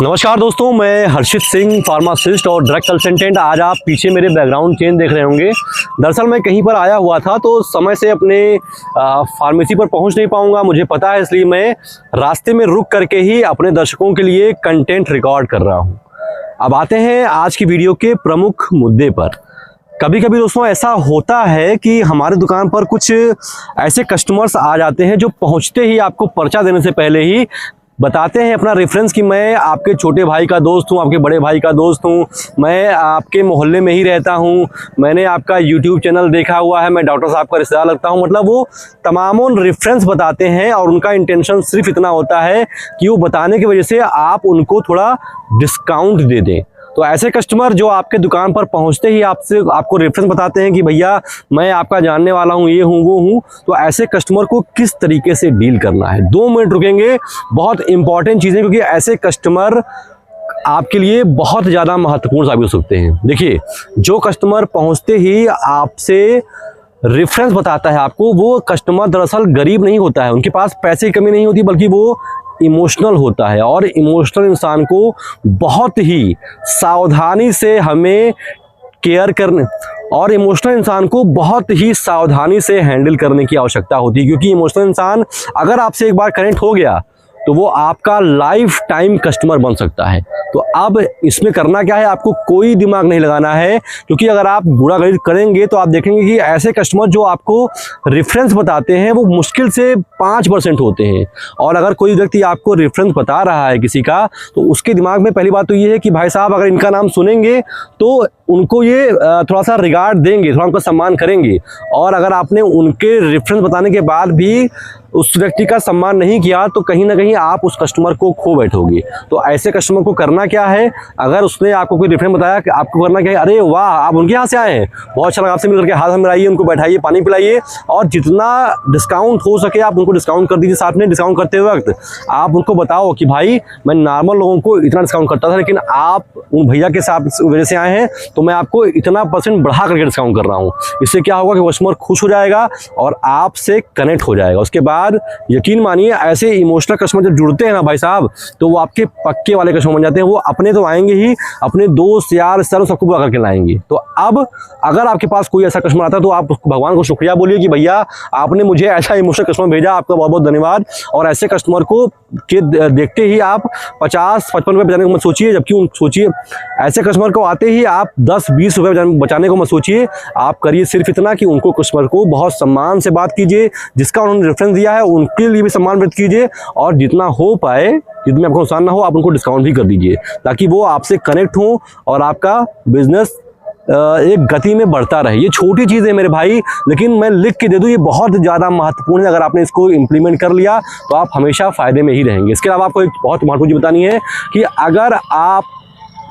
नमस्कार दोस्तों, मैं हर्षित सिंह, फार्मासिस्ट और ड्रग कंसल्टेंट। आज आप पीछे मेरे बैकग्राउंड चेंज देख रहे होंगे। दरअसल मैं कहीं पर आया हुआ था तो समय से अपने फार्मेसी पर पहुंच नहीं पाऊंगा, मुझे पता है, इसलिए मैं रास्ते में रुक करके ही अपने दर्शकों के लिए कंटेंट रिकॉर्ड कर रहा हूं। अब आते हैं आज की वीडियो के प्रमुख मुद्दे पर। कभी कभी दोस्तों ऐसा होता है कि हमारे दुकान पर कुछ ऐसे कस्टमर्स आ जाते हैं जो पहुंचते ही आपको पर्चा देने से पहले ही बताते हैं अपना रेफरेंस कि मैं आपके छोटे भाई का दोस्त हूं, आपके बड़े भाई का दोस्त हूं, मैं आपके मोहल्ले में ही रहता हूं, मैंने आपका यूट्यूब चैनल देखा हुआ है, मैं डॉक्टर साहब का रिश्तेदार लगता हूं। मतलब वो तमामों रेफरेंस बताते हैं और उनका इंटेंशन सिर्फ इतना होता है कि वो बताने की वजह से आप उनको थोड़ा डिस्काउंट दे दें। तो ऐसे कस्टमर जो आपके दुकान पर पहुंचते ही आपको रेफरेंस बताते हैं कि भैया मैं आपका जानने वाला हूं, ये हूं, वो हूं, तो ऐसे कस्टमर को किस तरीके से डील करना है। 2 मिनट रुकेंगे, बहुत इंपॉर्टेंट चीज़ें, क्योंकि ऐसे कस्टमर आपके लिए बहुत ज़्यादा महत्वपूर्ण साबित हो सकते हैं। देखिए, जो कस्टमर पहुंचते ही आपसे रेफरेंस बताता है आपको, वो कस्टमर दरअसल गरीब नहीं होता है, उनके पास पैसे की कमी नहीं होती, बल्कि वो इमोशनल होता है। और इमोशनल इंसान को बहुत ही सावधानी से हमें केयर करने और इमोशनल इंसान को बहुत ही सावधानी से हैंडल करने की आवश्यकता होती है, क्योंकि इमोशनल इंसान अगर आपसे एक बार कनेक्ट हो गया तो वो आपका लाइफ टाइम कस्टमर बन सकता है। तो अब इसमें करना क्या है, आपको कोई दिमाग नहीं लगाना है, क्योंकि अगर आप गुणागणित करेंगे तो आप देखेंगे कि ऐसे कस्टमर जो आपको रेफरेंस बताते हैं वो मुश्किल से 5% होते हैं। और अगर कोई व्यक्ति आपको रेफरेंस बता रहा है किसी का, तो उसके दिमाग में पहली बात तो ये है कि भाई साहब अगर इनका नाम सुनेंगे तो उनको ये थोड़ा सा रिगार्ड देंगे, थोड़ा उनका सम्मान करेंगे। और अगर आपने उनके रेफरेंस बताने के बाद भी उस व्यक्ति का सम्मान नहीं किया तो कहीं ना कहीं आप उस कस्टमर को खो बैठोगे। तो ऐसे कस्टमर को करना क्या है, अगर उसने आपको कोई रेफरेंस बताया कि आपको करना क्या है, अरे वाह आप उनके यहाँ से आए हैं, बहुत अच्छा लगा, आपसे मिल करके हाथ मिलाइए, उनको बैठाइए, पानी पिलाइए, और जितना डिस्काउंट हो सके आप उनको डिस्काउंट कर दीजिए। साथ में डिस्काउंट करते वक्त आप उनको बताओ कि भाई मैं नॉर्मल लोगों को इतना डिस्काउंट करता था, लेकिन आप उन भैया के साथ वजह से आए हैं तो मैं आपको इतना % बढ़ा करके डिस्काउंट कर रहा हूँ। इससे क्या होगा कि कस्टमर खुश हो जाएगा और आपसे कनेक्ट हो जाएगा। उसके बाद यकीन मानिए, ऐसे इमोशनल कस्टमर जब जुड़ते हैं ना भाई साहब, तो वो आपके पक्के वाले कस्टमर बन जाते हैं। वो अपने तो आएंगे ही, अपने दोस्त यार रिश्तेदारों सबको बुला करके लाएंगे। तो अब अगर आपके पास कोई ऐसा कस्टमर आता है तो आप भगवान को शुक्रिया बोलिए कि भैया आपने मुझे ऐसा इमोशनल कस्टमर भेजा, आपका बहुत बहुत धन्यवाद। और ऐसे कस्टमर को देखते ही आप 50-55 रुपये बचाने को मत सोचिए, जबकि सोचिए ऐसे कस्टमर को आते ही आप 10-20 रुपये बचाने को मत सोचिए। आप करिए सिर्फ इतना कि उनको कस्टमर को बहुत सम्मान से बात कीजिए, जिसका उन्होंने रेफरेंस दिया है उनके लिए भी सम्मान व्यक्त कीजिए, और जितना हो पाए, जितने आपको नुकसान ना हो, आप उनको डिस्काउंट भी कर दीजिए, ताकि वो आपसे कनेक्ट हो और आपका बिजनेस एक गति में बढ़ता रहे। ये छोटी चीज़ है मेरे भाई, लेकिन मैं लिख के दे दूँ, ये बहुत ज़्यादा महत्वपूर्ण है। अगर आपने इसको इम्प्लीमेंट कर लिया तो आप हमेशा फ़ायदे में ही रहेंगे। इसके अलावा आपको एक बहुत महत्वपूर्ण चीज़ बतानी है कि अगर आप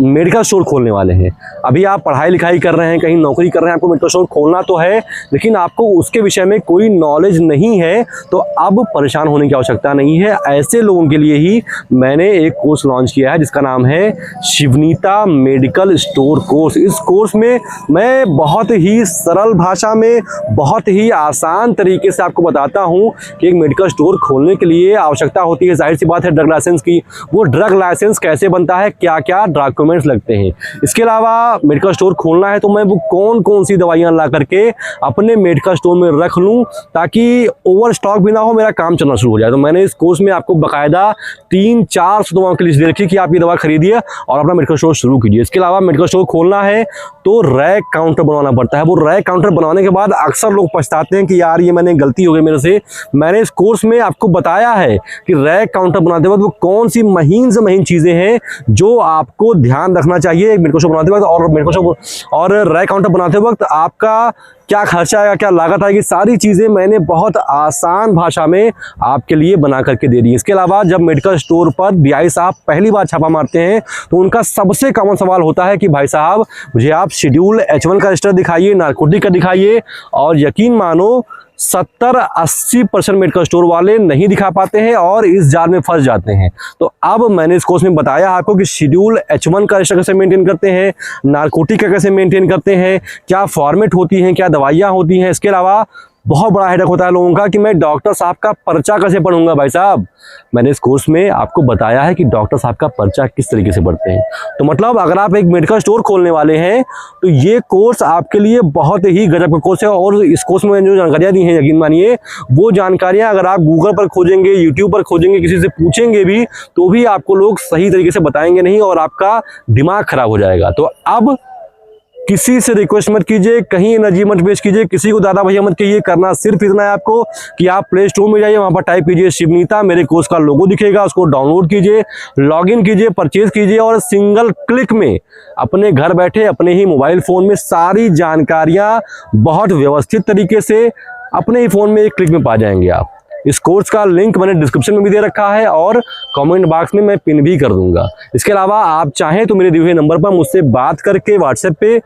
मेडिकल स्टोर खोलने वाले हैं, अभी आप पढ़ाई लिखाई कर रहे हैं, कहीं नौकरी कर रहे हैं, आपको मेडिकल स्टोर खोलना तो है, लेकिन आपको उसके विषय में कोई नॉलेज नहीं है, तो अब परेशान होने की आवश्यकता नहीं है। ऐसे लोगों के लिए ही मैंने एक कोर्स लॉन्च किया है जिसका नाम है शिवनीता मेडिकल स्टोर कोर्स। इस कोर्स में मैं बहुत ही सरल भाषा में, बहुत ही आसान तरीके से आपको बताता हूँ कि एक मेडिकल स्टोर खोलने के लिए आवश्यकता होती है, जाहिर सी बात है, ड्रग लाइसेंस की। वो ड्रग लाइसेंस कैसे बनता है, क्या क्या डॉक्यूमेंट्स लगते हैं। इसके अलावा मेडिकल स्टोर खोलना है तो मैं वो कौन कौन सी दवाइयां ला करके अपने मेडिकल स्टोर में रख लूं ताकि ओवर स्टॉक भी ना हो, मेरा काम चलना शुरू हो जाए। तो मैंने इस कोर्स में आपको बाकायदा 300-400 दवाओं की लिस्ट दे रखी कि आप ये दवा खरीदिए और अपना मेडिकल स्टोर शुरू कीजिए। इसके अलावा मेडिकल स्टोर खोलना है तो रैक काउंटर बनवाना पड़ता है। वो रैक काउंटर बनवाने के बाद अक्सर लोग पछताते हैं कि यार ये मैंने गलती हो गई मेरे से। मैंने इस कोर्स में आपको बताया है कि रैक काउंटर बनाते वक्त वो कौन सी महीन से महीन चीजें हैं जो आपको ध्यान रखना चाहिए एक मेडिकल स्टोर बनाते वक्त, और मेडिकल स्टोर और रैक काउंटर बनाते वक्त आपका क्या खर्चा आएगा, क्या लागत आएगी, सारी चीज़ें मैंने बहुत आसान भाषा में आपके लिए बना करके दे दी। इसके अलावा जब मेडिकल स्टोर पर DI साहब पहली बार छापा मारते हैं तो उनका सबसे कॉमन सवाल होता है कि भाई साहब मुझे आप शेड्यूल H1 का रजिस्टर दिखाइए, नारकोटिक का दिखाइए। और यकीन मानो 70-80% मेडिकल स्टोर वाले नहीं दिखा पाते हैं और इस जाल में फंस जाते हैं। तो अब मैंने इस कोर्स में बताया आपको कि शेड्यूल H1 का रजिस्टर कैसे मेंटेन करते हैं, नारकोटिक का कैसे मेंटेन करते हैं, क्या फॉर्मेट होती हैं, क्या दवाइयाँ होती हैं। इसके अलावा बहुत बड़ा हेडेक होता है लोगों का कि मैं डॉक्टर साहब का पर्चा कैसे पढ़ूंगा। भाई साहब, मैंने इस कोर्स में आपको बताया है कि डॉक्टर साहब का पर्चा किस तरीके से पढ़ते हैं। तो मतलब अगर आप एक मेडिकल स्टोर खोलने वाले हैं तो ये कोर्स आपके लिए बहुत ही गजब का कोर्स है। और इस कोर्स में जो जानकारियाँ दी हैं, यकीन मानिए वो जानकारियाँ अगर आप गूगल पर खोजेंगे, यूट्यूब पर खोजेंगे, किसी से पूछेंगे भी तो भी आपको लोग सही तरीके से बताएंगे नहीं और आपका दिमाग खराब हो जाएगा। तो अब किसी से रिक्वेस्ट मत कीजिए, कहीं एनर्जी मत वेस्ट कीजिए, किसी को दादा भैया मत कहिए। करना सिर्फ इतना है आपको कि आप प्ले स्टोर में जाइए, वहां पर टाइप कीजिए शिवनीता, मेरे कोर्स का लोगो दिखेगा, उसको डाउनलोड कीजिए, लॉगिन कीजिए, परचेज कीजिए और सिंगल क्लिक में अपने घर बैठे अपने ही मोबाइल फोन में सारी जानकारियां बहुत व्यवस्थित तरीके से अपने ही फोन में एक क्लिक में पा जाएंगे आप। इस कोर्स का लिंक मैंने डिस्क्रिप्शन में भी दे रखा है और कमेंट बॉक्स में मैं पिन भी कर दूंगा। इसके अलावा आप चाहें तो मेरे दिए हुए नंबर पर मुझसे बात करके व्हाट्सएप पे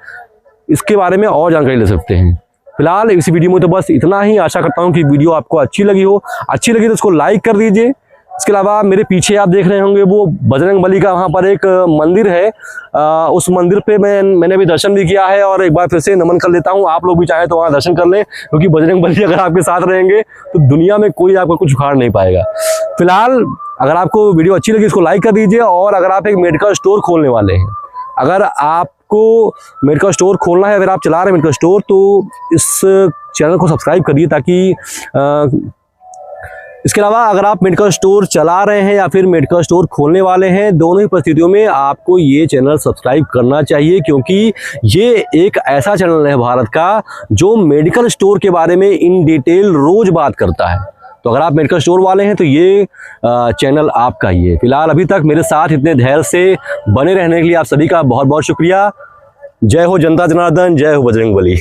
इसके बारे में और जानकारी ले सकते हैं। फिलहाल इस वीडियो में तो बस इतना ही। आशा करता हूं कि वीडियो आपको अच्छी लगी हो। अच्छी लगी तो उसको लाइक कर दीजिए। इसके अलावा मेरे पीछे आप देख रहे होंगे वो बजरंगबली का वहाँ पर एक मंदिर है। उस मंदिर पे मैंने भी दर्शन भी किया है और एक बार फिर से नमन कर लेता हूँ। आप लोग भी चाहें तो वहाँ दर्शन कर लें, क्योंकि बजरंगबली अगर आपके साथ रहेंगे तो दुनिया में कोई आपको कुछ उखाड़ नहीं पाएगा। फिलहाल अगर आपको वीडियो अच्छी लगी इसको लाइक कर दीजिए। और अगर आप एक मेडिकल स्टोर खोलने वाले हैं, अगर आपको मेडिकल स्टोर खोलना है, अगर आप चला रहे हैं मेडिकल स्टोर, तो इस चैनल को सब्सक्राइब करिए ताकि इसके अलावा अगर आप मेडिकल स्टोर चला रहे हैं या फिर मेडिकल स्टोर खोलने वाले हैं, दोनों ही परिस्थितियों में आपको ये चैनल सब्सक्राइब करना चाहिए, क्योंकि ये एक ऐसा चैनल है भारत का जो मेडिकल स्टोर के बारे में इन डिटेल रोज बात करता है। तो अगर आप मेडिकल स्टोर वाले हैं तो ये चैनल आपका ही है। फिलहाल अभी तक मेरे साथ इतने धैर्य से बने रहने के लिए आप सभी का बहुत बहुत शुक्रिया। जय हो जनता जनार्दन, जय हो बजरंगबली।